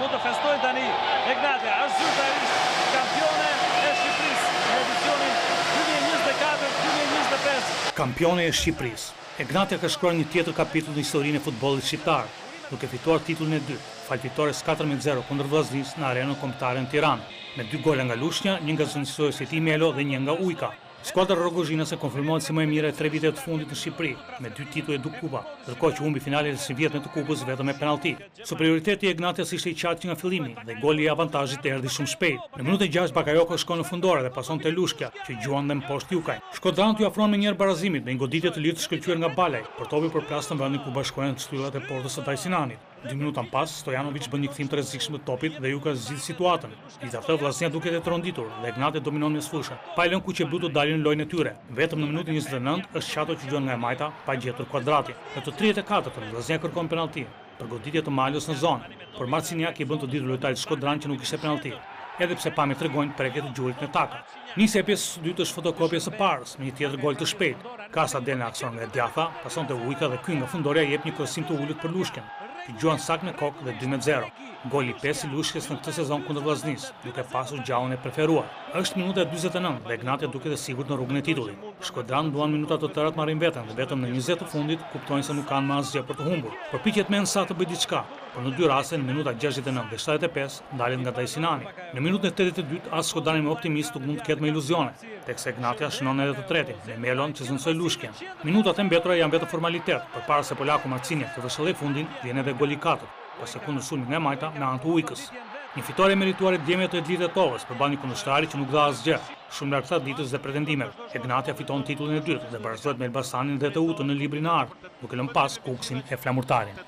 mund të festojnë tani Egnatja, është zyrtarisht kampione e Shqipërisë në edicionin 2024-2025. Kampione e Shqipërisë. Egnatja ka shkruar një tjetër kapitull në historinë e futbollit shqiptar, duke fituar titullin e dytë, fal fitores 4-0 kundër Vllaznisë në arenën kombëtare në Tiranë, me 2 gola nga Lushnja, një nga zëvendësuesi i tij Melo dhe një nga Ujka. Skuadra Rogozhinase konfirmohet si më e mira e 3 viteve të fundit në Shqipëri, me 2 tituj e Dukupa, ndërkohë që humbi finalet e së vjetme të Kupës vetëm me penallti. Superioriteti i Egnatjas ishte i qartë nga fillimi dhe goli i avantazhit erdhi shumë shpejt. Në minutën 6 Bakayoko shkon në fundore dhe pason te Lushkja, që gjuan dhe më poshtë Jukaj. Shkodranët ju afron me njëherë barazimit me një goditje të lirë të shkëlqyer nga Balaj, por topi përplas në vendin ku bashkohen styllat e portës së Tajsinanit. 2 minuta më pas, Stojanovic bën një kthim të rrezikshëm të topit dhe Juka zgjidh situatën. Gjithatë Vllaznia duket e tronditur dhe Egnatja dominon mes fushën. Pa i lënë kuqe blu të dalin në lojën e tyre. Vetëm në minutën 29 është Qato që gjuan nga e majta, pa gjetur Kuadrati. Në të 34-ën Vllaznia kërkon penallti për goditje të Malos në zonë, por Marciniak i bën të ditur lojtarit shkodran që nuk ishte penallti, edhe pse pami tregojnë prekje të gjurit në taka. Nisja e pjesës së dytë është fotokopje së parës, me një tjetër gol të shpejt. Kasa del në aksion nga Djatha, pason te Ujka dhe ky nga fundorja jep një krosim të ulët për Lushkën, që gjuan sakt me kokë dhe 2-0. Goli 5 i Lushkës në këtë sezon kundër Vllaznisë, duke pasur gjallën e preferuar. Është minuta e 49 dhe Egnatja duket e sigurt në rrugën e titullit. Shkodran duan minuta të tëra të marrin veten dhe vetëm në 20 të fundit kuptojnë se nuk kanë më asgjë për të humbur. Përpiqet me sa të bëjë diçka, por në 2 raste, në minuta 69 dhe 75, ndalet nga Tajsinani. Në minutën e 82 as Shkodrani më optimist nuk mund të ketë më iluzione, teksa Egnatja shënon edhe të tretin, me Melon që zëvendësoi Lushkën. Minutat e mbetura janë vetëm formalitet, përpara se polaku Marciniak të vëshëllojë fundin, vjen edhe goli i katërt, pas sekondë sulmi nga e majta me anë të Ujkës. Një fitore e merituar e djemit të Edlit Tetovës përballë një kundërshtari që nuk dha asgjë, shumë larg traditës dhe pretendimeve. Egnatja fiton titullin e dytë dhe barazohet me Elbasanin dhe Teutën në librin e ardhur, duke lënë pas Kuksin e flamurtarin.